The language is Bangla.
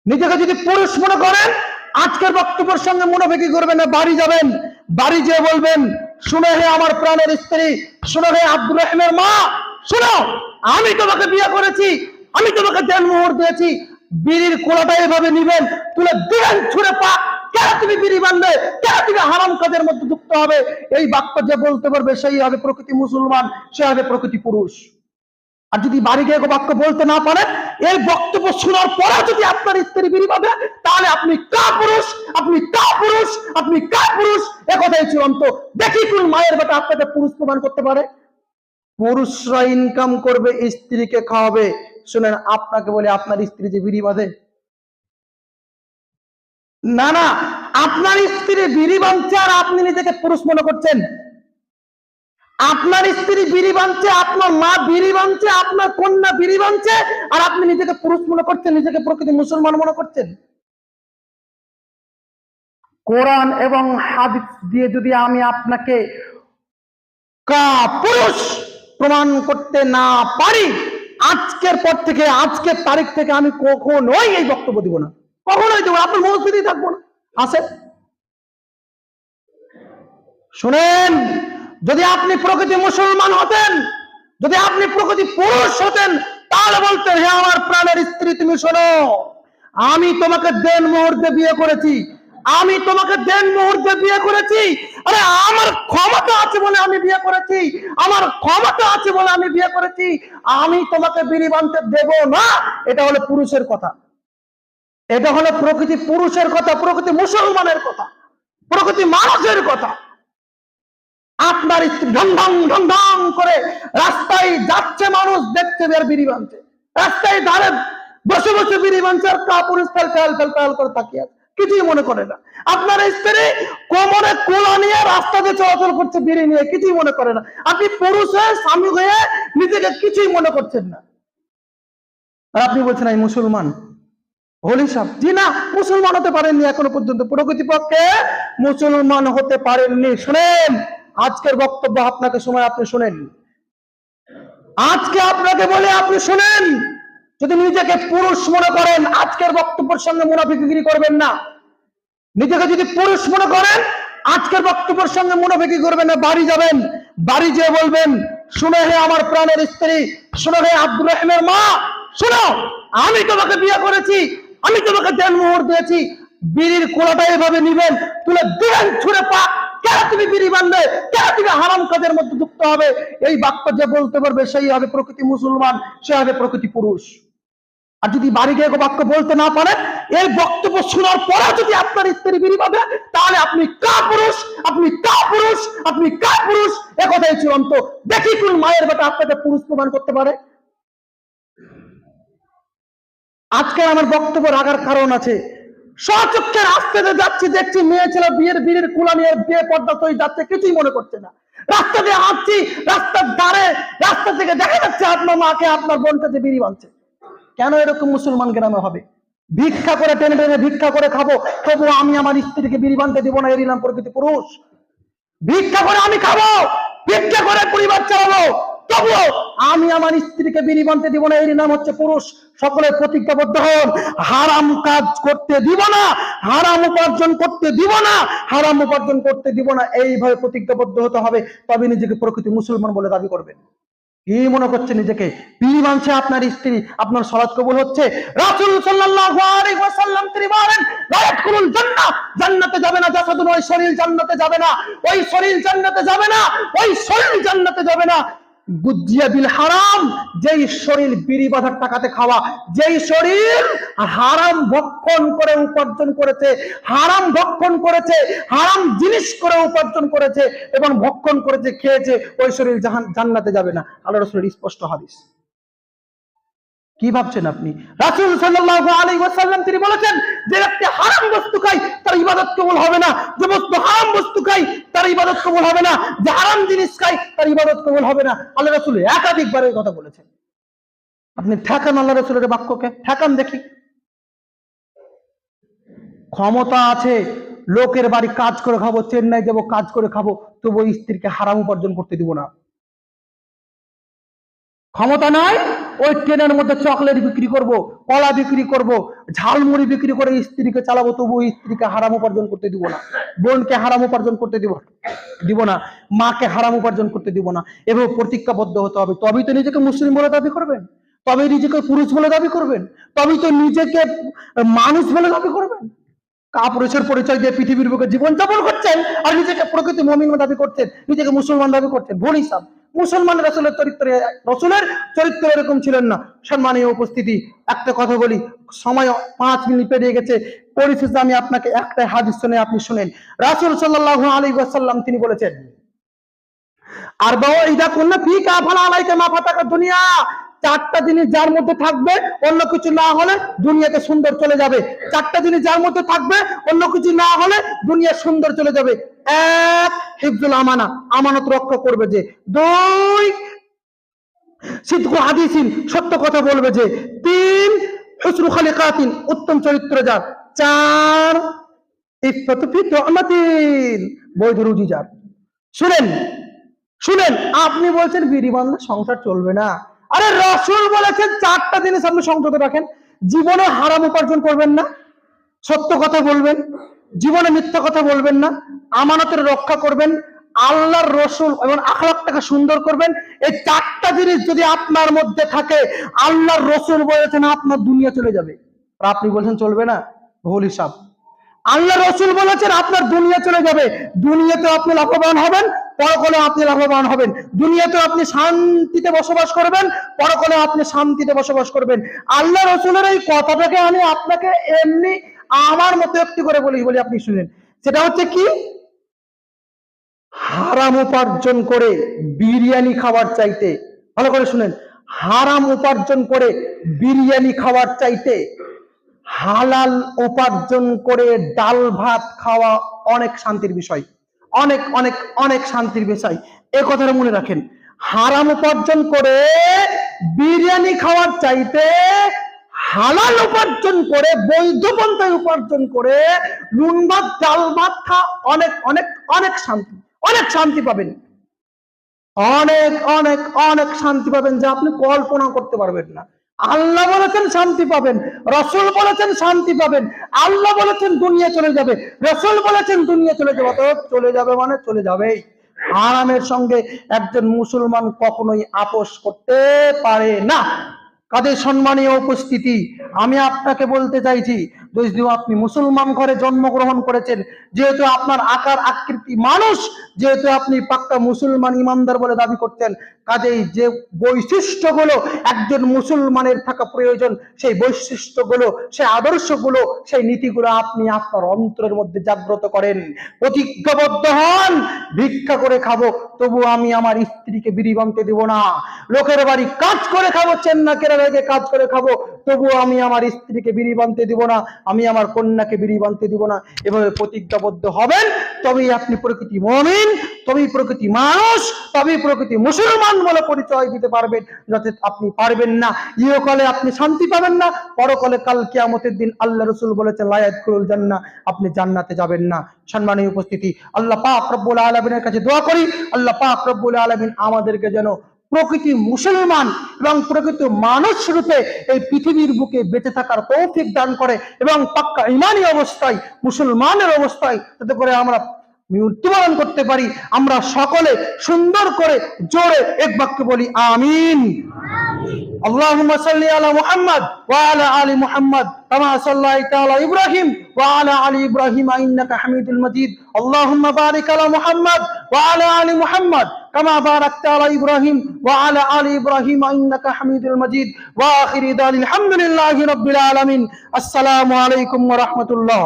নিজেকে যদি পুরুষ মনে করেন, আজকের বক্তব্যের সঙ্গে মুনাফিকি করবেন না, বাড়ি যাবেন, বাড়ি যেয়ে বলবেন, শুনে হে আমার প্রাণের স্ত্রী, শুনে হে আব্দুর রহিমের মা, শুনো, আমি তোমাকে বিয়ে করেছি, আমি তোমাকে দেনমোহর দিয়েছি, বিড়ির কোলাটা এভাবে নিবেন, তুলে দিবেন ছুঁড়ে পা, কেন তুমি বিড়ি বাঁধবে, কেন তুমি হারাম কাজের মধ্যে যুক্ত হবে? এই বাক্য যে বলতে পারবে সেই হবে প্রকৃতি মুসলমান, সে হবে প্রকৃতি পুরুষ। আর যদি বাড়ি গিয়ে বাক্য বলতে না পারেন, এই বক্তব্য শোনার পরে যদি আপনার স্ত্রী বিড়ি বাঁধে, তাহলে আপনি কা পুরুষ, আপনি কা পুরুষ, আপনি কা পুরুষ, একথাই চূড়ান্ত। দেখি কোন মায়ের বেটা আপনাকে পুরুষ প্রমাণ করতে পারে। পুরুষরা ইনকাম করবে, স্ত্রীকে খাওয়াবে। শুনেন, আপনাকে বলে আপনার স্ত্রী যে বিড়ি বাঁধে, না না, আপনার স্ত্রী বিড়ি বাঁধছে আর আপনি নিজেকে পুরুষ মনে করছেন। আপনার স্ত্রী বিড়ি বাঁধছে, আপনার মা বিড়ি বাঁধছে, আপনার কন্যা বিড়ি বাঁধছে, আর আপনি নিজেকে পুরুষ মনে করছেন, নিজেকে প্রকৃতি মুসলমান মনে করছেন। কোরআন এবং হাদিস দিয়ে যদি আমি আপনাকে কা পুরুষ প্রমাণ করতে না পারি, আজকের পর থেকে, আজকের তারিখ থেকে আমি কখনোই এই বক্তব্য দিব না, কখনোই দেবো, আপনার মসজিদেই থাকবো না। আসেন, শুনেন, যদি আপনি প্রকৃতি মুসলমান হতেন, যদি আপনি প্রকৃতি পুরুষ হতেন, তাহলে বলতেন, হে আমার প্রাণের স্ত্রী, তুমি শোনো, আমি তোমাকে দেন মুহূর্তে বিয়ে করেছি, আমি তোমাকে দেন মুহূর্তে বিয়ে করেছি। আরে আমার ক্ষমতা আছে বলে আমি বিয়ে করেছি, আমার ক্ষমতা আছে বলে আমি বিয়ে করেছি, আমি তোমাকে বিড়ি বাঁধতে দেব না। এটা হলো পুরুষের কথা, এটা হলো প্রকৃতি পুরুষের কথা, প্রকৃতি মুসলমানের কথা, প্রকৃতি মানুষের কথা। আপনার স্ত্রী ঢং ঢং ঢং ঢং করে রাস্তায় যাচ্ছে, মানুষ দেখছে বের বিড়ি বাঁধছে, রাস্তায় ধারে বসে বসে বিড়ি বাঁধছে, আর কাপুরুষ ফেল ফেল ফেল ফেল করে তাকিয়ে আছে, কিছুই মনে করে না। আপনার স্ত্রী কোমরে কোলা নিয়ে রাস্তাতে চলাচল করছে বিড়ি নিয়ে, কিছুই মনে করে না। আপনি পুরুষ হয়ে, স্বামী হয়ে নিজেকে কিছুই মনে করছেন না, আর আপনি বলছেন আমি মুসলমান। হোলি সাহেব, জি না, মুসলমান হতে পারেননি এখনো পর্যন্ত, প্রকৃতিপক্ষে মুসলমান হতে পারেননি। শুনেন, আজকের বক্তব্য আপনাকে সময়, আপনি শুনেন, আজকে আপনাকে বলে আপনি শুনেন, যদি নিজেকে পুরুষ মনে করেন, আজকের বক্তব্যের সঙ্গে মুনাফিকি করবেন না। নিজেকে যদি পুরুষ মনে করেন, আজকের বক্তব্যের সঙ্গে মুনাফিকি করবেন না, বাড়ি যাবেন, বাড়ি যেয়ে বলবেন, শুনে হে আমার প্রাণের স্ত্রী, শুনে হে আব্দুর রহিমের মা, শুনো, আমি তোমাকে বিয়ে করেছি, আমি তোমাকে দেনমোহর দিয়েছি, বিড়ির কোলাটা এভাবে নিবেন, তুলে দিবেন ছুঁড়ে পা, কেন তুমি বিড়ি বাঁধবে, কেন তুমি হারাম কাজের মধ্যে যুক্ত হবে? এই বাক্য যে বলতে পারবে সেই হবে প্রকৃতি মুসলমান, সে হবে প্রকৃতি পুরুষ। আর যদি বাড়ি গিয়ে বাক্য বলতে না পারেন, এই বক্তব্য শোনার পরে যদি আপনার স্ত্রী বিড়ি বাঁধে, তাহলে আপনি কা পুরুষ, আপনি কা পুরুষ, আপনি কা পুরুষ, একথাই চূড়ান্ত। দেখি কোন মায়ের বেটা আপনাকে পুরুষ প্রমাণ করতে পারে। আজকে আমার বক্তব্য রাখার কারণ আছে, স্বচক্ষে রাস্তাতে যাচ্ছি, দেখছি মেয়ে ছেলে বিয়ের বিড়ির কুলা নিয়ে বিয়ে পর্দা তৈরি যাচ্ছে, কিছুই মনে করছে না। রাস্তা দিয়ে হাঁটছি, রাস্তার ধারে, রাস্তা থেকে দেখা যাচ্ছে আপনার মাকে, আপনার বোনকে যে বিড়ি বাঁধছে। কেন এরকম মুসলমান গ্রামে হবে? ভিক্ষা করে, টেনে টেনে ভিক্ষা করে খাবো, তবু আমি আমার স্ত্রীকে বিড়ি বাঁধতে দিব না, এরই নাম প্রকৃতি পুরুষ। ভিক্ষা করে আমি খাবো, ভিক্ষা করে পরিবার চালাবো, তবুও আমি আমার স্ত্রীকে বিড়ি বাঁধতে দিব না, এরই নাম হচ্ছে পুরুষ। সকলে প্রতিজ্ঞাবদ্ধ হন, হারাম কাজ করতে দিব না, হারাম উপার্জন করতে দিব না, হারাম উপার্জন করতে দিব না, এইভাবে প্রতিজ্ঞাবদ্ধ হতে হবে, তবে নিজেকে প্রকৃতি মুসলমান বলে দাবি করবেন। কি মনে করছে নিজেকে? বিড়ি বাঁধছে আপনার স্ত্রী, আপনার সালাত কবুল হচ্ছে। রাসূল সাল্লাল্লাহু আলাইহি ওয়াসাল্লাম তিনি বলেন, লা ইয়াদখুলুল জান্নাহ, জান্নাতে যাবে না জাসাদুন, ওই শরীর জান্নাতে যাবে না, ওই শরীর জান্নাতে যাবে না, ওই শরীর জান্নাতে যাবে না। গুজিয়া বিল হারাম, যেই শরীর বিড়ি বাঁধার টাকাতে খাওয়া, যেই শরীর হারাম ভক্ষণ করে উপার্জন করেছে, হারাম ভক্ষণ করেছে, হারাম জিনিস করে উপার্জন করেছে এবং ভক্ষণ করেছে, খেয়েছে, ওই শরীর জান্নাতে যাবে না। আল্লাহর রাসূলের স্পষ্ট হাদিস। কি ভাবছেন আপনি? রাসূল সাল্লাল্লাহু আলাইহি ওয়াসাল্লাম তিনি বলেছেন, যে ব্যক্তি হারাম বস্তু খায় তার ইবাদত কবুল হবে না, যে বস্তু হারাম বস্তু খায় তার ইবাদত কবুল হবে না, যে হারাম জিনিস খায় তার ইবাদত কবুল হবে না। আল্লাহ রাসূল একাধিকবার এই কথা বলেছেন। আপনি ঠেকান আল্লাহ রাসূলের বাক্যকে, ঠেকান দেখি। ক্ষমতা আছে, লোকের বাড়ি কাজ করে খাবো, চেন্নাই যাবো কাজ করে খাবো, তবু স্ত্রীকে হারাম উপার্জন করতে দিব না। ক্ষমতা নাই, ওই ট্রেনের মধ্যে চকলেট বিক্রি করব, কলা বিক্রি করব, ঝালমুড়ি বিক্রি করে স্ত্রীকে চালাবো, তবু স্ত্রীকে হারাম উপার্জন করতে দিব না, বোনকে হারাম উপার্জন করতে দিব না, মাকে হারাম উপার্জন করতে দিব না। এভাবে প্রতিজ্ঞাবদ্ধ হতে হবে, তবেই তো নিজেকে মুসলিম বলে দাবি করবেন, তবেই নিজেকে পুরুষ বলে দাবি করবেন, তবেই তো নিজেকে মানুষ বলে দাবি করবেন। কাপুরুষের পরিচয় দিয়ে পৃথিবীর বুকে জীবনযাপন করছেন আর নিজেকে প্রকৃতি মুমিন দাবি করছেন, নিজেকে মুসলমান দাবি করছেন। ভুল হিসাব। মুসলমান রসুলের চরিত্র এরকম ছিলেন না। সম্মানীয় উপস্থিতি, একটা কথা বলি, সময় 5 মিনিট পেরিয়ে গেছে, পরিশেষে আমি আপনাকে একটা হাদিস শুনে আপনি শুনেন। রাসূল সাল্লাল্লাহু আলাইহি ওয়াসাল্লাম তিনি বলেছেন, আর বাবা ইদা কুন্না ফিকা ফালা আলাইকা মা ফাতাকা দুনিয়া, 4টা জিনিস যার মধ্যে থাকবে, অন্য কিছু না হলে দুনিয়াতে সুন্দর চলে যাবে। 4টা জিনিস যার মধ্যে থাকবে, অন্য কিছু না হলে দুনিয়া সুন্দর চলে যাবে। 1, হিফজুল আমানা, আমানত রক্ষা করবে যে। 2, সিদকু হাদিসিন, সত্য কথা বলবে যে। 3, হুসনু খালিকাতিন, উত্তম চরিত্র যার। 4, ইফাতু ফি তুমাতিন, বৈধ রুজি যার। শুনেন শুনেন, আপনি বলছেন বিড়ি বান্ধা সংসার চলবে না। আরে রাসূল বলেছেন 4টা জিনিস আপনি সংযত রাখেন, জীবনে হারাম উপার্জন করবেন না, সত্য কথা বলবেন, জীবনে মিথ্যা কথা বলবেন না, আমানতের রক্ষা করবেন, আল্লাহর রসুল এবং আখলাকটাকে সুন্দর করবেন। এই 4টা জিনিস যদি আপনার মধ্যে থাকে, আল্লাহর রসুল বলেছেন আপনার দুনিয়া চলে যাবে। আর আপনি বলছেন চলবে না, ভুল হিসাব। আল্লাহ রসুল বলেছেন আপনার দুনিয়া চলে যাবে, দুনিয়াতে আপনি লাভবান হবেন, পরকালে আপনি লাভবান হবেন। দুনিয়াতে আপনি শান্তিতে বসবাস করবেন, পরকালে আপনি শান্তিতে বসবাস করবেন। আল্লাহ রসুলের এই কথাটাকে আমি আপনাকে এমনি আমার মতো একটু করে বলি আপনি শুনেন। সেটা হচ্ছে কি, হারাম উপার্জন করে বিরিয়ানি খাবার চাইতে, ভালো করে শুনেন, হারাম উপার্জন করে বিরিয়ানি খাবার চাইতে হালাল উপার্জন করে ডাল ভাত খাওয়া অনেক শান্তির বিষয়, অনেক অনেক অনেক শান্তির বিষয়। এ কথাটা মনে রাখেন, হারাম উপার্জন করে বিরিয়ানি খাওয়ার চাইতে হালাল উপার্জন করে, বৈধ পন্থায় উপার্জন করে নুন ভাত ডাল ভাত খাওয়া অনেক অনেক অনেক শান্তি, অনেক শান্তি পাবেন, অনেক অনেক অনেক শান্তি পাবেন, যা আপনি কল্পনা করতে পারবেন না। আল্লাহ বলেছেন শান্তি পাবেন, রসুল বলেছেন শান্তি পাবেন। আল্লাহ বলেছেন দুনিয়া চলে যাবে, রসুল বলেছেন দুনিয়া চলে যাবে, অতএব চলে যাবে মানে চলে যাবেই। হারামের সঙ্গে একজন মুসলমান কখনোই আপোষ করতে পারে না। কাদের সম্মানীয় উপস্থিতি, আমি আপনাকে বলতে চাইছি, যদি আপনি মুসলমান ঘরে জন্মগ্রহণ করেছেন, যেহেতু আপনার আকার আকৃতি মানুষ, যেহেতু আপনি পাক্কা মুসলমান ইমানদার বলে দাবি করছেন, কাজেই যে বৈশিষ্ট্যগুলো একজন মুসলমানের থাকা প্রয়োজন, সেই বৈশিষ্ট্যগুলো, সেই আদর্শগুলো, সেই নীতিগুলো আপনি আপনার অন্তরের মধ্যে জাগ্রত করেন। প্রতিজ্ঞাবদ্ধ হন, ভিক্ষা করে খাবো তবু আমি আমার স্ত্রীকে বিড়ি বানতে দেব না, লোকের বাড়ি কাজ করে খাবো, চেন্না কেরালা গিয়ে কাজ করে খাবো তবু আমি আমার স্ত্রীকে বিড়ি বানতে দিব না, আমি আমার কন্যাকে বিড়ি বানতে দিব না। এভাবে প্রতিজ্ঞাবদ্ধ হবেন, তবেই আপনি প্রকৃতি মুমিন, তবেই প্রকৃতি মানুষ, তবেই প্রকৃতি মুসলমান বলে পরিচয় দিতে পারবেন। যাতে আপনি পারবেন না, ইহকালে আপনি শান্তি পাবেন না, পরকালে কাল কিয়ামতের দিন আল্লাহ রাসূল বলেছেন লা ইয়াদখুলুল জান্নাহ, আপনি জান্নাতে যাবেন না। সম্মানীয় উপস্থিতি, আল্লাহ পাক রব্বুল আলামিনের কাছে দোয়া করি, আল্লাহ পাক রব্বুল আলামিন আমাদেরকে যেন প্রকৃতি মুসলমান এবং প্রকৃত মানুষ রূপে এই পৃথিবীর বুকে বেঁচে থাকার তৌফিক দান করে এবং পাক্কা ঈমানী অবস্থায়, মুসলমানের অবস্থায় যাতে করে আমরা মৃত্যুবরণ করতে পারি। আমরা সকলে সুন্দর করে জোরে এক বাক্যে বলি আমিন। اللهم صل على محمد وعلى آل محمد كما صليت على إبراهيم وعلى آل إبراهيم إنك حميد مجيد اللهم بارك على محمد وعلى آل محمد كما باركت على إبراهيم وعلى آل إبراهيم إنك حميد مجيد وآخر دعوانا الحمد لله رب العالمين السلام عليكم ورحمة الله